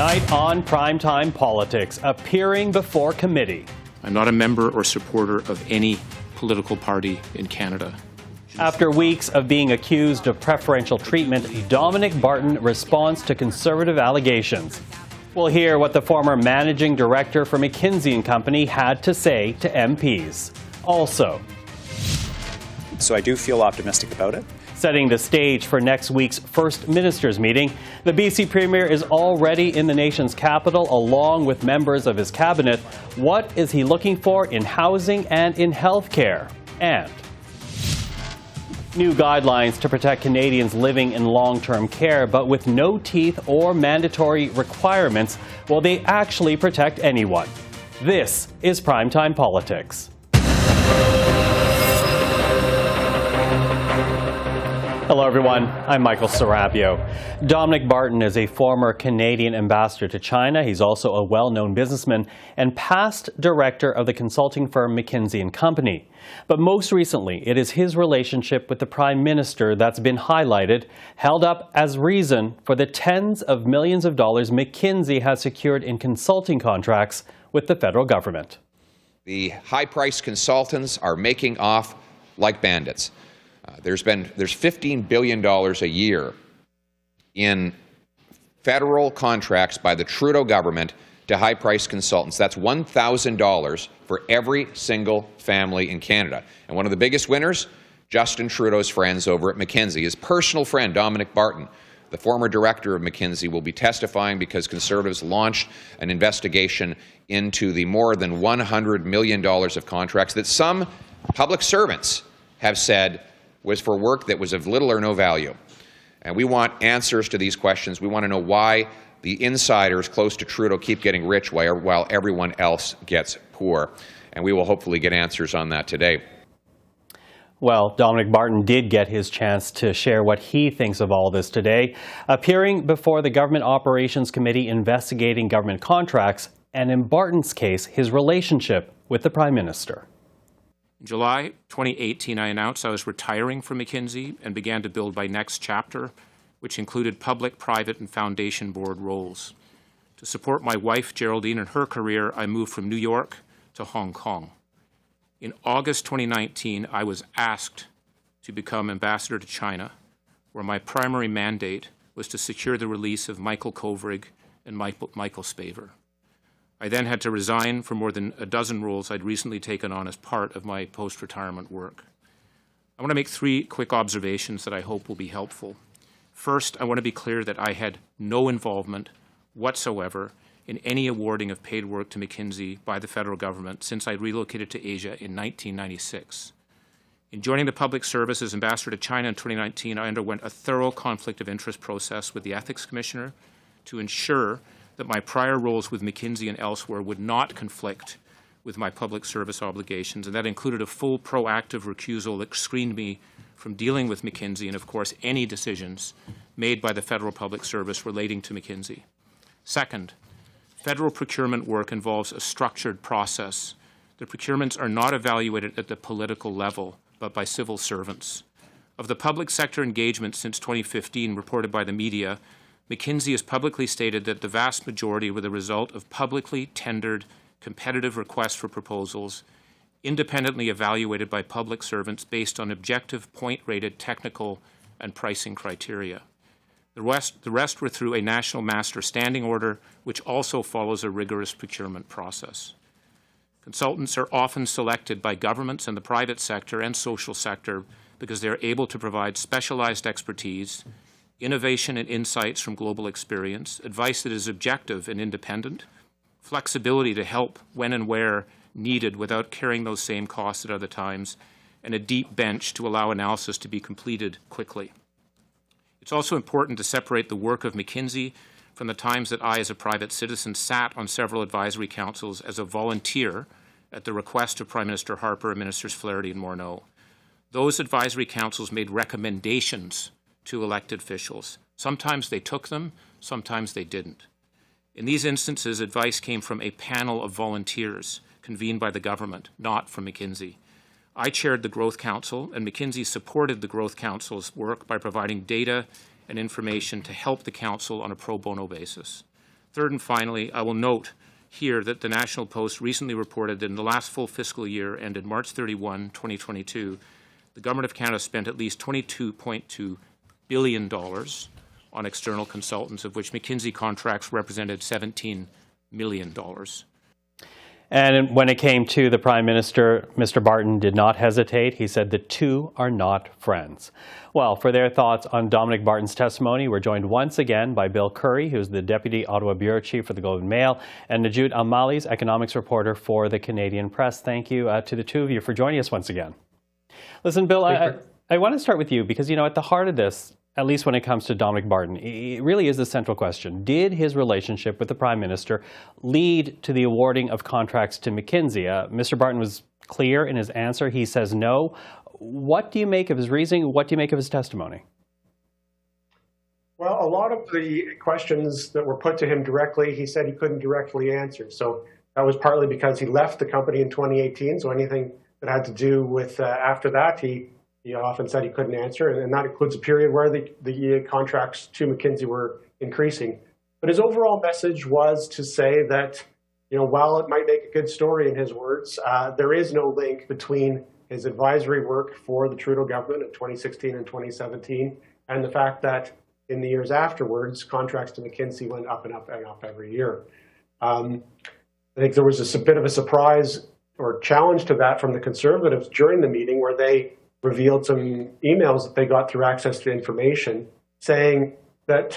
Tonight on Primetime Politics, appearing before committee. I'm not a member or supporter of any political party in Canada. After weeks of being accused of preferential treatment, Dominic Barton responds to Conservative allegations. We'll hear what the former managing director for McKinsey and Company had to say to MPs. Also, so I do feel optimistic about it. Setting the stage for next week's First Ministers meeting, the BC Premier is already in the nation's capital along with members of his cabinet. What is he looking for in housing and in healthcare? And new guidelines to protect Canadians living in long-term care, but with no teeth or mandatory requirements. Will they actually protect anyone? This is Primetime Politics. Hello, everyone. I'm Michael Serapio. Dominic Barton is a former Canadian ambassador to China. He's also a well-known businessman and past director of the consulting firm McKinsey and Company. But most recently, it is his relationship with the Prime Minister that's been highlighted, held up as reason for the tens of millions of dollars McKinsey has secured in consulting contracts with the federal government. The high-priced consultants are making off like bandits. There's $15 billion a year in federal contracts by the Trudeau government to high-priced consultants. That's $1,000 for every single family in Canada. And one of the biggest winners, Justin Trudeau's friends over at McKinsey. His personal friend, Dominic Barton, the former director of McKinsey, will be testifying because Conservatives launched an investigation into the more than $100 million of contracts that some public servants have said was for work that was of little or no value. And we want answers to these questions. We want to know why the insiders close to Trudeau keep getting rich while everyone else gets poor. And we will hopefully get answers on that today. Well, Dominic Barton did get his chance to share what he thinks of all this today, appearing before the Government Operations Committee investigating government contracts, and in Barton's case, his relationship with the Prime Minister. In July 2018, I announced I was retiring from McKinsey and began to build my next chapter, which included public, private, and foundation board roles. To support my wife, Geraldine, in her career, I moved from New York to Hong Kong. In August 2019, I was asked to become ambassador to China, where my primary mandate was to secure the release of Michael Kovrig and Michael Spavor. I then had to resign from more than a dozen roles I'd recently taken on as part of my post-retirement work. I want to make three quick observations that I hope will be helpful. First, I want to be clear that I had no involvement whatsoever in any awarding of paid work to McKinsey by the federal government since I relocated to Asia in 1996. In joining the public service as ambassador to China in 2019, I underwent a thorough conflict of interest process with the Ethics Commissioner to ensure that my prior roles with McKinsey and elsewhere would not conflict with my public service obligations, and that included a full proactive recusal that screened me from dealing with McKinsey and, of course, any decisions made by the federal public service relating to McKinsey. Second, federal procurement work involves a structured process. The procurements are not evaluated at the political level, but by civil servants. Of the public sector engagement since 2015 reported by the media, McKinsey has publicly stated that the vast majority were the result of publicly tendered competitive requests for proposals, independently evaluated by public servants based on objective point-rated technical and pricing criteria. The rest were through a National Master Standing Order, which also follows a rigorous procurement process. Consultants are often selected by governments and the private sector and social sector because they are able to provide specialized expertise, innovation and insights from global experience, advice that is objective and independent, flexibility to help when and where needed without carrying those same costs at other times, and a deep bench to allow analysis to be completed quickly. It's also important to separate the work of McKinsey from the times that I, as a private citizen, sat on several advisory councils as a volunteer at the request of Prime Minister Harper and Ministers Flaherty and Morneau. Those advisory councils made recommendations to elected officials. Sometimes they took them, sometimes they didn't. In these instances, advice came from a panel of volunteers convened by the government, not from McKinsey. I chaired the Growth Council, and McKinsey supported the Growth Council's work by providing data and information to help the Council on a pro bono basis. Third and finally, I will note here that the National Post recently reported that in the last full fiscal year ended March 31, 2022, the Government of Canada spent at least $22.2 billion on external consultants, of which McKinsey contracts represented $17 million. And when it came to the Prime Minister, Mr. Barton did not hesitate. He said the two are not friends. Well, for their thoughts on Dominic Barton's testimony, we're joined once again by Bill Curry, who's the Deputy Ottawa Bureau Chief for the Globe and Mail, and Nojoud Al Mallees, economics reporter for the Canadian Press. Thank you to the two of you for joining us once again. Listen, Bill, I want to start with you because, you know, at the heart of this, at least when it comes to Dominic Barton, it really is the central question. Did his relationship with the Prime Minister lead to the awarding of contracts to McKinsey? Mr. Barton was clear in his answer. He says no. What do you make of his reasoning? What do you make of his testimony? Well, a lot of the questions that were put to him directly, he said he couldn't directly answer. So that was partly because he left the company in 2018. So anything that had to do with after that, he often said he couldn't answer, and that includes a period where the contracts to McKinsey were increasing. But his overall message was to say that, you know, while it might make a good story in his words, there is no link between his advisory work for the Trudeau government in 2016 and 2017 and the fact that in the years afterwards, contracts to McKinsey went up and up and up every year. I think there was a bit of a surprise or challenge to that from the Conservatives during the meeting where they revealed some emails that they got through access to information saying that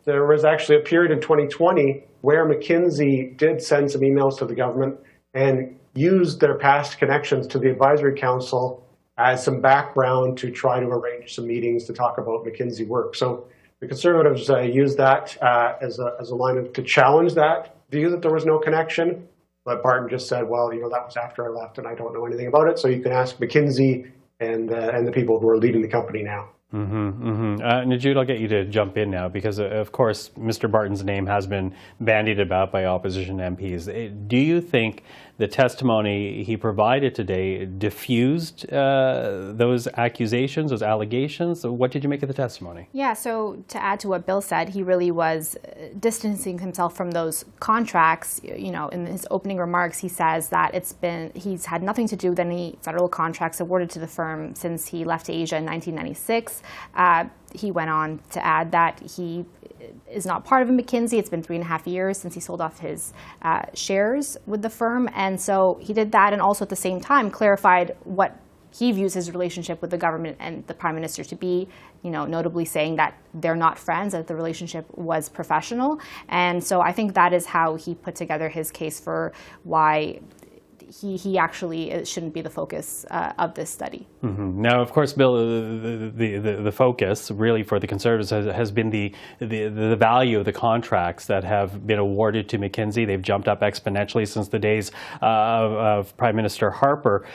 there was actually a period in 2020 where McKinsey did send some emails to the government and used their past connections to the Advisory Council as some background to try to arrange some meetings to talk about McKinsey work. So the Conservatives used that as a line to challenge that view that there was no connection. But Barton just said, well, you know, that was after I left and I don't know anything about it. So you can ask McKinsey and the people who are leading the company now. Nojoud, I'll get you to jump in now because, of course, Mr. Barton's name has been bandied about by opposition MPs. Do you think the testimony he provided today diffused those accusations, those allegations? What did you make of the testimony? Yeah, so to add to what Bill said, he really was distancing himself from those contracts. You know, in his opening remarks, he says that he's had nothing to do with any federal contracts awarded to the firm since he left Asia in 1996. He went on to add that he is not part of McKinsey. It's been 3.5 years since he sold off his shares with the firm. And so he did that and also at the same time clarified what he views his relationship with the government and the Prime Minister to be, you know, notably saying that they're not friends, that the relationship was professional. And so I think that is how he put together his case for why he actually shouldn't be the focus of this study. Now, of course, Bill, the focus really for the Conservatives has been the value of the contracts that have been awarded to McKinsey. They've jumped up exponentially since the days of Prime Minister Harper.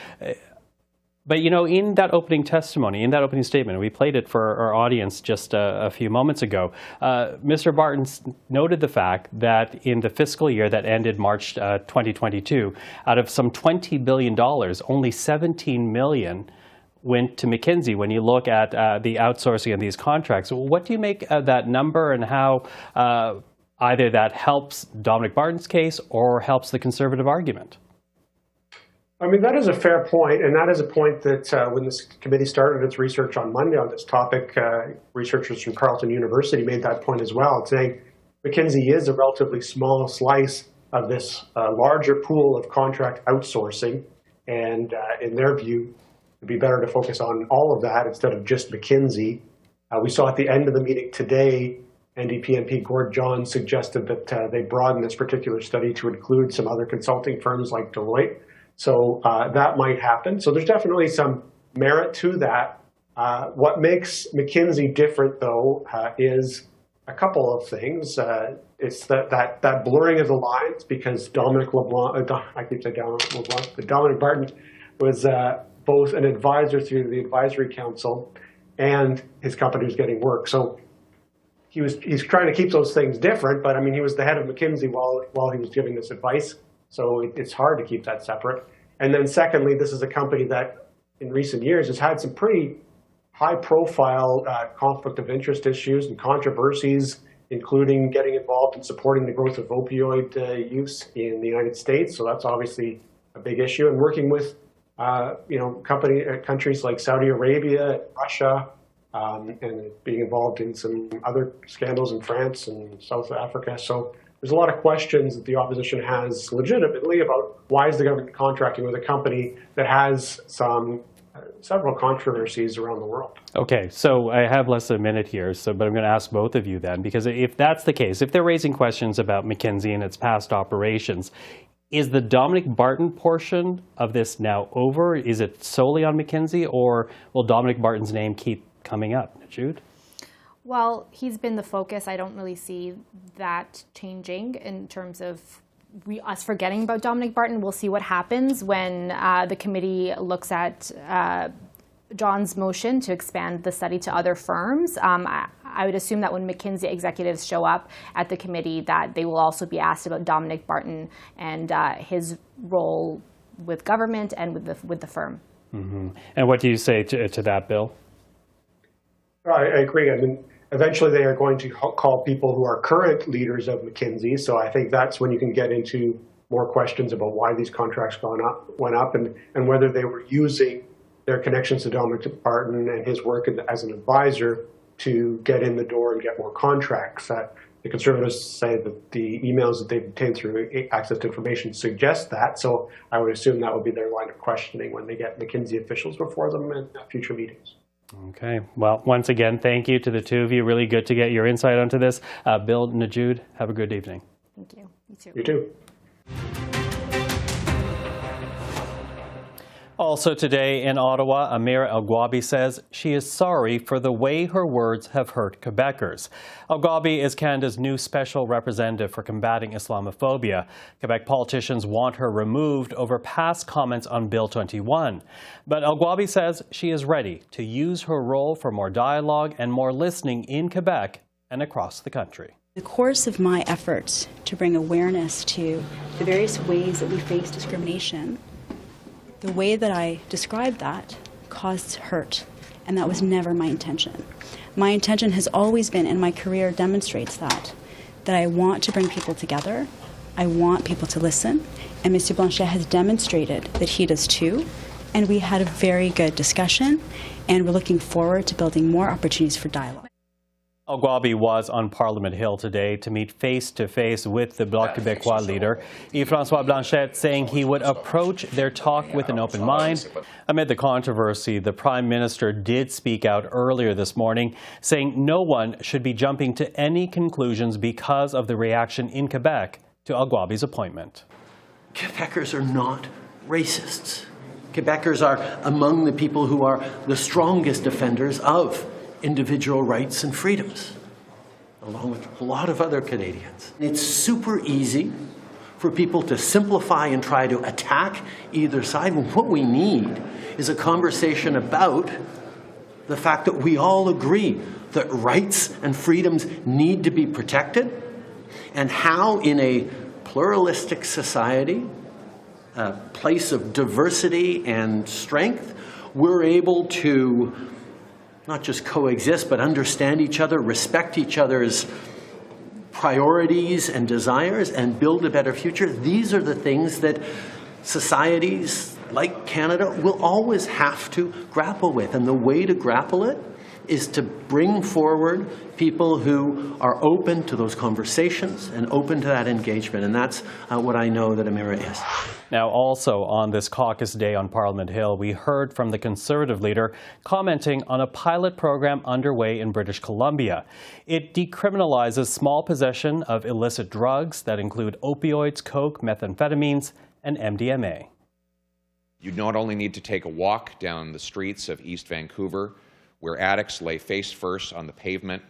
But, you know, in that opening testimony, in that opening statement, and we played it for our audience just a few moments ago, Mr. Barton noted the fact that in the fiscal year that ended March 2022, out of some $20 billion, only $17 million went to McKinsey when you look at the outsourcing of these contracts. What do you make of that number and how either that helps Dominic Barton's case or helps the Conservative argument? I mean, that is a fair point, and that is a point that when this committee started its research on Monday on this topic, researchers from Carleton University made that point as well, saying McKinsey is a relatively small slice of this larger pool of contract outsourcing, and in their view, it'd be better to focus on all of that instead of just McKinsey. We saw at the end of the meeting today, NDP MP Gord John suggested that they broaden this particular study to include some other consulting firms like Deloitte. So that might happen. So there's definitely some merit to that. What makes McKinsey different, though, is a couple of things. It's that blurring of the lines because Dominic Barton was both an advisor through the Advisory Council and his company was getting work. So he's trying to keep those things different, but I mean, he was the head of McKinsey while he was giving this advice. So it's hard to keep that separate. And then secondly, this is a company that in recent years has had some pretty high profile conflict of interest issues and controversies including getting involved in supporting the growth of opioid use in the United States. So that's obviously a big issue. And working with countries like Saudi Arabia, Russia, and being involved in some other scandals in France and South Africa. So there's a lot of questions that the opposition has legitimately about why is the government contracting with a company that has several controversies around the world. Okay, so I have less than a minute here, but I'm going to ask both of you then, because if that's the case, if they're raising questions about McKinsey and its past operations, is the Dominic Barton portion of this now over? Is it solely on McKinsey, or will Dominic Barton's name keep coming up? Jude? Well, he's been the focus. I don't really see that changing in terms of us forgetting about Dominic Barton. We'll see what happens when the committee looks at John's motion to expand the study to other firms. I would assume that when McKinsey executives show up at the committee, that they will also be asked about Dominic Barton and his role with government and with the firm. Mm-hmm. And what do you say to that, Bill? I agree. I mean, eventually they are going to call people who are current leaders of McKinsey. So I think that's when you can get into more questions about why these contracts went up and whether they were using their connections to Dominic Barton and his work as an advisor to get in the door and get more contracts. The Conservatives say that the emails that they've obtained through access to information suggest that. So I would assume that would be their line of questioning when they get McKinsey officials before them in future meetings. Okay. Well, once again, thank you to the two of you. Really good to get your insight onto this. Bill, Nojoud, have a good evening. Thank you. You too. You too. Also today in Ottawa, Amira El-Gwabi says she is sorry for the way her words have hurt Quebecers. El-Gwabi is Canada's new special representative for combating Islamophobia. Quebec politicians want her removed over past comments on Bill 21. But El-Gwabi says she is ready to use her role for more dialogue and more listening in Quebec and across the country. In the course of my efforts to bring awareness to the various ways that we face discrimination, the way that I described that caused hurt, and that was never my intention. My intention has always been, and my career demonstrates that I want to bring people together, I want people to listen, and Mr. Blanchet has demonstrated that he does too, and we had a very good discussion, and we're looking forward to building more opportunities for dialogue. El-Gwabi was on Parliament Hill today to meet face-to-face with the Bloc Québécois leader, Yves-François Blanchet, saying he would approach their talk with an open mind. Amid the controversy, the Prime Minister did speak out earlier this morning, saying no one should be jumping to any conclusions because of the reaction in Quebec to El-Gwabi's appointment. Quebecers are not racists. Quebecers are among the people who are the strongest defenders of individual rights and freedoms, along with a lot of other Canadians. It's super easy for people to simplify and try to attack either side. What we need is a conversation about the fact that we all agree that rights and freedoms need to be protected, and how in a pluralistic society, a place of diversity and strength, we're able to not just coexist, but understand each other, respect each other's priorities and desires, and build a better future. These are the things that societies like Canada will always have to grapple with. And the way to grapple it is to bring forward people who are open to those conversations and open to that engagement. And that's what I know that Amira is. Now, also on this caucus day on Parliament Hill, we heard from the Conservative leader commenting on a pilot program underway in British Columbia. It decriminalizes small possession of illicit drugs that include opioids, coke, methamphetamines, and MDMA. You not only need to take a walk down the streets of East Vancouver, where addicts lay face first on the pavement,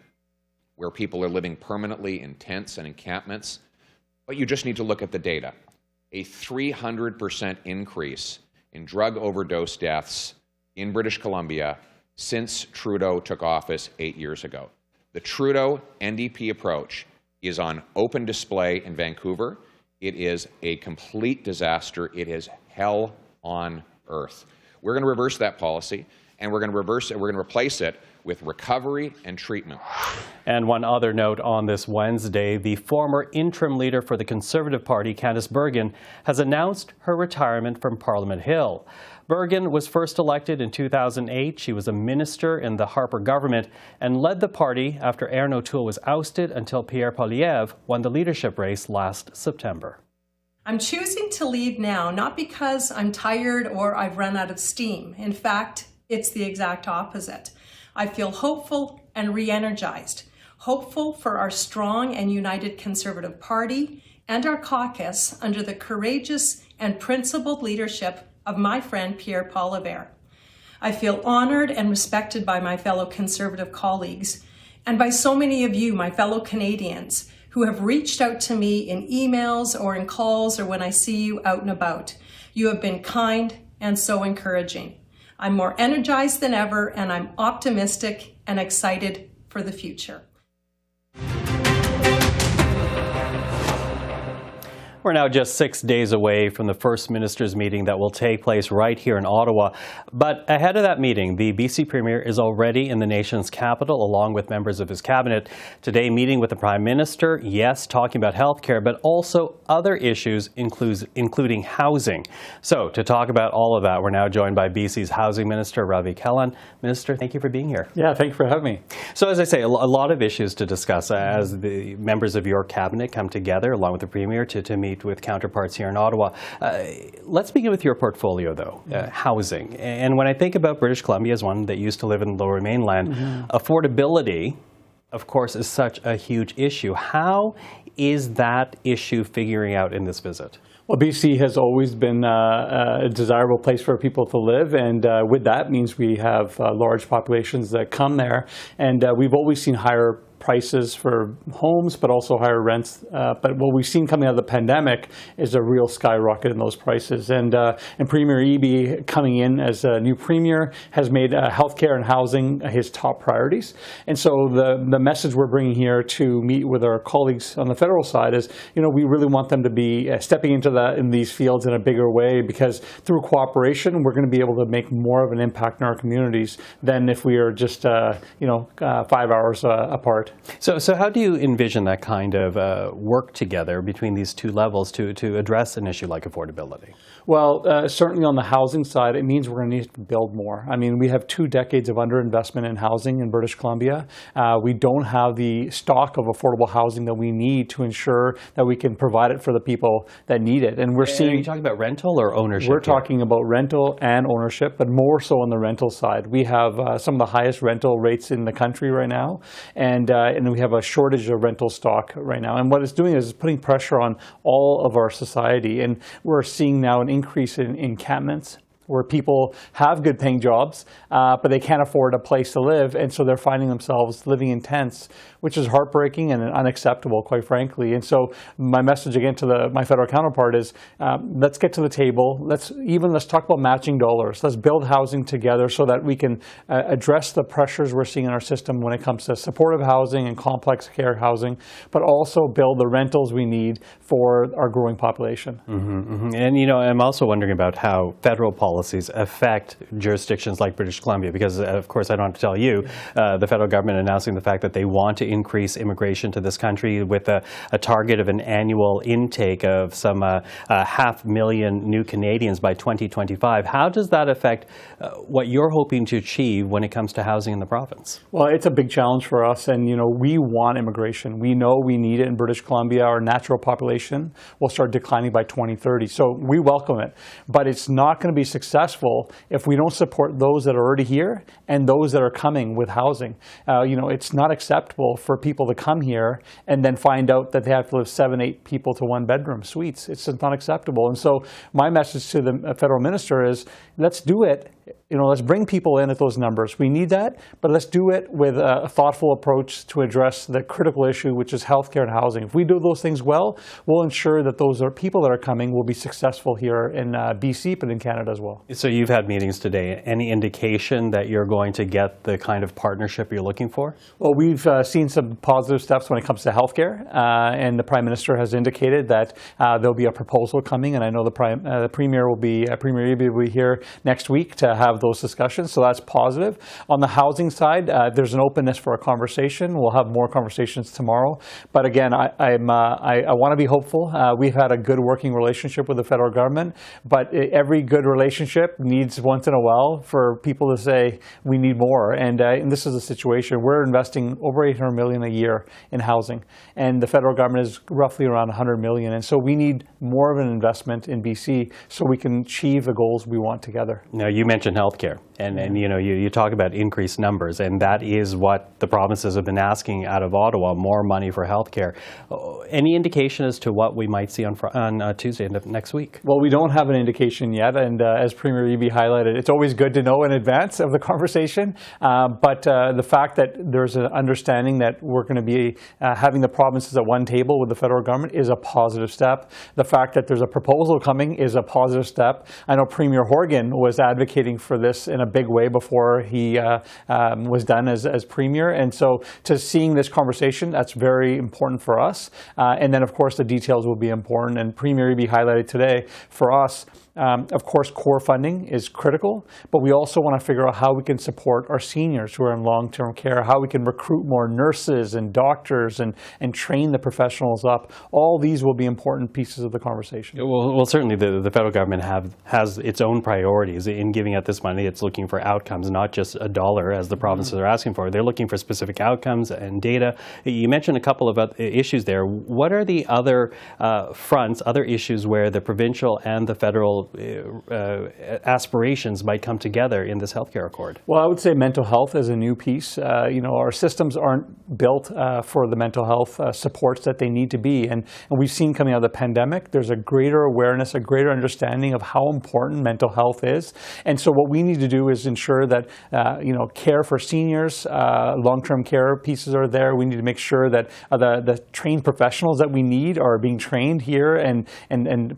where people are living permanently in tents and encampments, but you just need to look at the data. A 300% increase in drug overdose deaths in British Columbia since Trudeau took office 8 years ago. The Trudeau NDP approach is on open display in Vancouver. It is a complete disaster. It is hell on earth. We're going to reverse that policy, and we're going to reverse it. We're going to replace it with recovery and treatment. And one other note on this Wednesday, the former interim leader for the Conservative Party, Candice Bergen, has announced her retirement from Parliament Hill. Bergen was first elected in 2008. She was a minister in the Harper government and led the party after Erin O'Toole was ousted until Pierre Poilievre won the leadership race last September. I'm choosing to leave now, not because I'm tired or I've run out of steam. In fact, it's the exact opposite. I feel hopeful and re-energized. Hopeful for our strong and united Conservative Party and our caucus under the courageous and principled leadership of my friend Pierre Poilievre. I feel honored and respected by my fellow Conservative colleagues and by so many of you, my fellow Canadians, who have reached out to me in emails or in calls or when I see you out and about. You have been kind and so encouraging. I'm more energized than ever, and I'm optimistic and excited for the future. We're now just 6 days away from the First Minister's meeting that will take place right here in Ottawa. But ahead of that meeting, the BC Premier is already in the nation's capital along with members of his cabinet. Today, meeting with the Prime Minister, yes, talking about healthcare, but also other issues, including housing. So to talk about all of that, we're now joined by BC's Housing Minister, Ravi Kahlon. Minister, thank you for being here. Yeah, thank you for having me. So as I say, a lot of issues to discuss as the members of your cabinet come together along with the Premier to meet with counterparts here in Ottawa. Let's begin with your portfolio, though, housing. And when I think about British Columbia as one that used to live in the Lower Mainland, affordability, of course, is such a huge issue. How is that issue figuring out in this visit? Well, BC has always been a desirable place for people to live, and with that means we have large populations that come there, and we've always seen higher prices for homes, but also higher rents. But what we've seen coming out of the pandemic is a real skyrocket in those prices. And Premier Eby, coming in as a new Premier, has made healthcare and housing his top priorities. And so the message we're bringing here to meet with our colleagues on the federal side is, we really want them to be stepping into in these fields in a bigger way, because through cooperation, we're going to be able to make more of an impact in our communities than if we are just, 5 hours apart. So how do you envision that kind of work together between these two levels to address an issue like affordability? Well, certainly on the housing side, it means we're going to need to build more. I mean, we have 2 decades of underinvestment in housing in British Columbia. We don't have the stock of affordable housing that we need to ensure that we can provide it for the people that need it. And we're seeing. Are you talking about rental or ownership? We're talking about rental and ownership, but more so on the rental side. We have some of the highest rental rates in the country right now, and we have a shortage of rental stock right now. And what it's doing is putting pressure on all of our society. And we're seeing now an increase in encampments, where people have good paying jobs, but they can't afford a place to live, and so they're finding themselves living in tents, which is heartbreaking and unacceptable, quite frankly. And so my message again to my federal counterpart is, let's get to the table. Let's talk about matching dollars. Let's build housing together so that we can address the pressures we're seeing in our system when it comes to supportive housing and complex care housing, but also build the rentals we need for our growing population. And I'm also wondering about how federal policies affect jurisdictions like British Columbia, because of course I don't have to tell you, the federal government announcing the fact that they want to increase immigration to this country with a target of an annual intake of some 500,000 new Canadians by 2025. How does that affect what you're hoping to achieve when it comes to housing in the province? Well, it's a big challenge for us, and we want immigration. We know we need it in British Columbia. Our natural population will start declining by 2030, so we welcome it. But it's not going to be successful if we don't support those that are already here and those that are coming with housing. It's not acceptable for people to come here and then find out that they have to live 7-8 people to 1-bedroom suites. It's just not acceptable. And so my message to the federal minister is, let's do it. Let's bring people in at those numbers. We need that, but let's do it with a thoughtful approach to address the critical issue, which is healthcare and housing. If we do those things well, we'll ensure that those people that are coming will be successful here in BC, but in Canada as well. So you've had meetings today. Any indication that you're going to get the kind of partnership you're looking for? Well, we've seen some positive steps when it comes to healthcare, and the Prime Minister has indicated that there'll be a proposal coming, and I know the Premier Eby will be here next week to have have those discussions. So that's positive. On the housing side, there's an openness for a conversation. We'll have more conversations tomorrow. But again, I want to be hopeful. We've had a good working relationship with the federal government, but every good relationship needs once in a while for people to say we need more. And this is a situation we're investing over $800 million a year in housing, and the federal government is roughly around $100 million. And so we need more of an investment in BC so we can achieve the goals we want together. Now, you mentioned healthcare, and you talk about increased numbers, and that is what the provinces have been asking out of Ottawa, more money for healthcare. Any indication as to what we might see on Tuesday next week? Well, we don't have an indication yet, and as Premier Eby highlighted, it's always good to know in advance of the conversation, but the fact that there's an understanding that we're going to be having the provinces at one table with the federal government is a positive step. The fact that there's a proposal coming is a positive step. I know Premier Horgan was advocating for this in a big way before he was done as Premier, and so to seeing this conversation, that's very important for us. And then, of course, the details will be important, and Premier Eby highlighted today for us. Of course, core funding is critical, but we also want to figure out how we can support our seniors who are in long-term care, how we can recruit more nurses and doctors and train the professionals up. All these will be important pieces of the conversation. Well, certainly the federal government has its own priorities in giving out this money. It's looking for outcomes, not just a dollar as the provinces are asking for. They're looking for specific outcomes and data. You mentioned a couple of issues there. What are the other fronts, other issues where the provincial and the federal aspirations might come together in this healthcare accord? Well, I would say mental health is a new piece. Our systems aren't built for the mental health supports that they need to be. And we've seen coming out of the pandemic, there's a greater awareness, a greater understanding of how important mental health is. And so what we need to do is ensure that, care for seniors, long-term care pieces are there. We need to make sure that the trained professionals that we need are being trained here and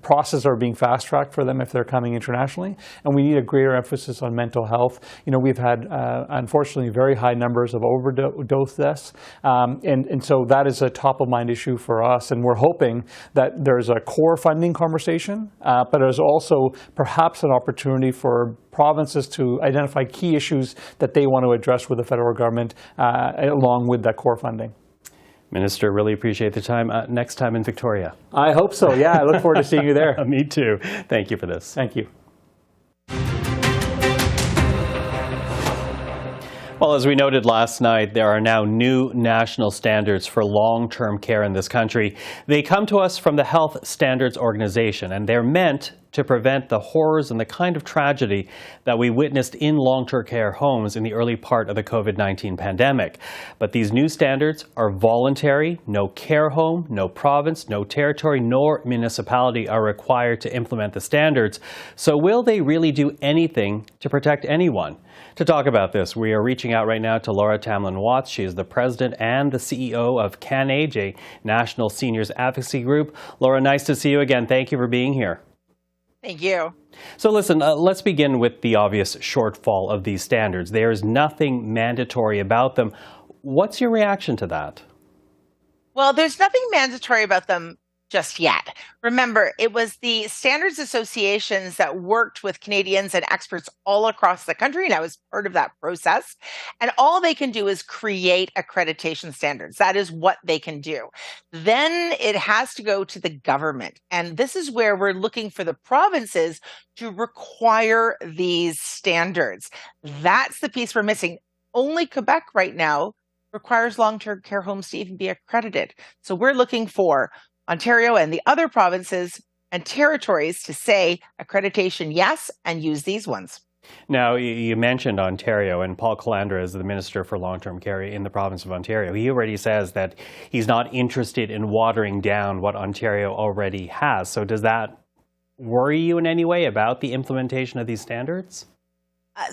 processes are being fast-tracked for them if they're coming internationally. And we need a greater emphasis on mental health. We've had, unfortunately, very high numbers of overdose deaths. And so that is a top-of-mind issue for us. And we're hoping that there's a core funding conversation, but there's also perhaps an opportunity for provinces to identify key issues that they want to address with the federal government along with that core funding. Minister, really appreciate the time. Next time in Victoria. I hope so. Yeah, I look forward to seeing you there. Me too. Thank you for this. Thank you. Well, as we noted last night, there are now new national standards for long-term care in this country. They come to us from the Health Standards Organization, and they're meant to prevent the horrors and the kind of tragedy that we witnessed in long-term care homes in the early part of the COVID-19 pandemic. But these new standards are voluntary. No care home, no province, no territory, nor municipality are required to implement the standards. So will they really do anything to protect anyone? To talk about this, we are reaching out right now to Laura Tamblyn Watts. She is the president and the CEO of CanAge, a national seniors advocacy group. Laura, nice to see you again. Thank you for being here. Thank you. So listen, let's begin with the obvious shortfall of these standards. There is nothing mandatory about them. What's your reaction to that? Well, there's nothing mandatory about them just yet. Remember, it was the standards associations that worked with Canadians and experts all across the country, and I was part of that process. And all they can do is create accreditation standards. That is what they can do. Then it has to go to the government. And this is where we're looking for the provinces to require these standards. That's the piece we're missing. Only Quebec right now requires long-term care homes to even be accredited. So we're looking for Ontario and the other provinces and territories to say accreditation yes and use these ones. Now, you mentioned Ontario, and Paul Calandra is the Minister for Long-Term Care in the province of Ontario. He already says that he's not interested in watering down what Ontario already has. So does that worry you in any way about the implementation of these standards?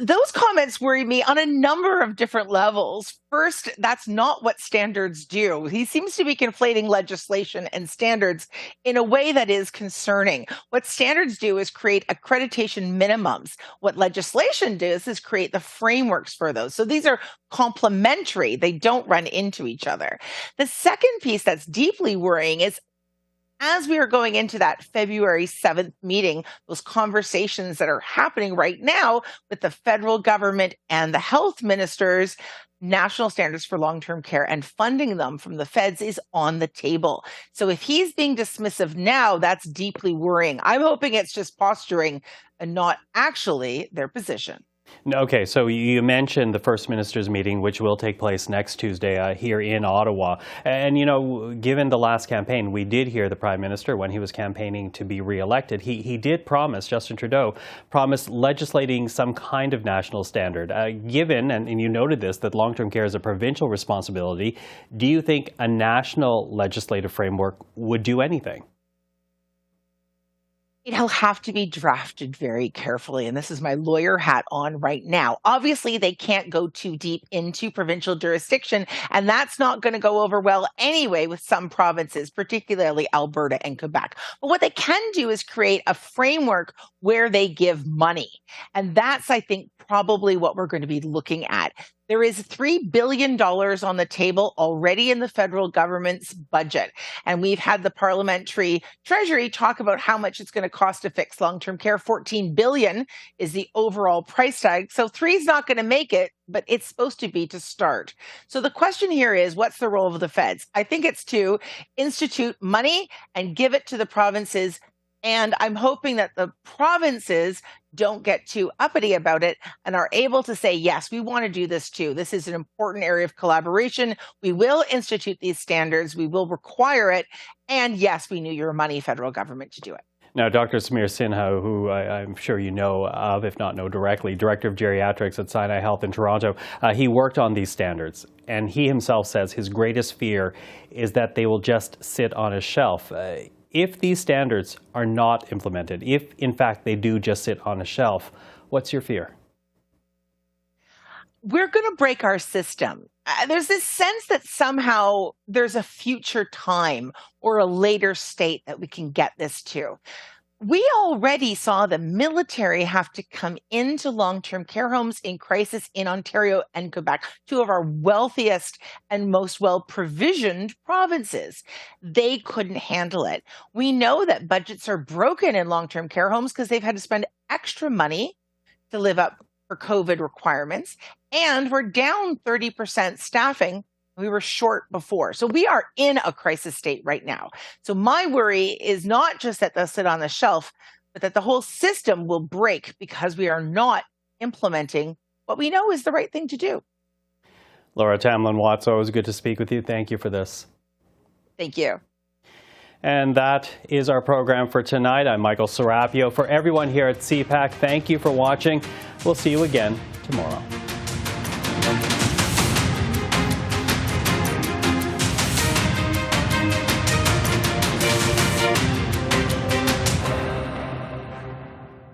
Those comments worry me on a number of different levels. First, that's not what standards do. He seems to be conflating legislation and standards in a way that is concerning. What standards do is create accreditation minimums. What legislation does is create the frameworks for those. So these are complementary. They don't run into each other. The second piece that's deeply worrying is as we are going into that February 7th meeting, those conversations that are happening right now with the federal government and the health ministers, national standards for long-term care and funding them from the feds is on the table. So if he's being dismissive now, that's deeply worrying. I'm hoping it's just posturing and not actually their position. Okay, so you mentioned the First Minister's meeting, which will take place next Tuesday here in Ottawa. And, you know, given the last campaign, we did hear the Prime Minister, when he was campaigning to be re-elected, he did promise, Justin Trudeau, promised legislating some kind of national standard. Given, and you noted this, that long-term care is a provincial responsibility, do you think a national legislative framework would do anything? It'll have to be drafted very carefully, and this is my lawyer hat on right now. Obviously, they can't go too deep into provincial jurisdiction, and that's not going to go over well anyway with some provinces, particularly Alberta and Quebec. But what they can do is create a framework where they give money, and that's, I think, probably what we're going to be looking at. There is $3 billion on the table already in the federal government's budget. And we've had the parliamentary treasury talk about how much it's going to cost to fix long-term care. $14 billion is the overall price tag. So 3 is not going to make it, but it's supposed to be to start. So the question here is, what's the role of the feds? I think it's to institute money and give it to the provinces. And I'm hoping that the provinces don't get too uppity about it and are able to say, yes, we want to do this too. This is an important area of collaboration. We will institute these standards. We will require it. And yes, we need your money, federal government, to do it. Now, Dr. Samir Sinha, who I'm sure you know of, if not know directly, Director of Geriatrics at Sinai Health in Toronto, he worked on these standards. And he himself says his greatest fear is that they will just sit on a shelf. If these standards are not implemented, if in fact they do just sit on a shelf, what's your fear? We're going to break our system. There's this sense that somehow there's a future time or a later state that we can get this to. We already saw the military have to come into long-term care homes in crisis in Ontario and Quebec, 2 of our wealthiest and most well-provisioned provinces. They couldn't handle it. We know that budgets are broken in long-term care homes because they've had to spend extra money to live up for COVID requirements, and we're down 30% staffing. We were short before. So we are in a crisis state right now. So my worry is not just that they'll sit on the shelf, but that the whole system will break because we are not implementing what we know is the right thing to do. Laura Tamblyn Watts, always good to speak with you. Thank you for this. Thank you. And that is our program for tonight. I'm Michael Serapio. For everyone here at CPAC, thank you for watching. We'll see you again tomorrow.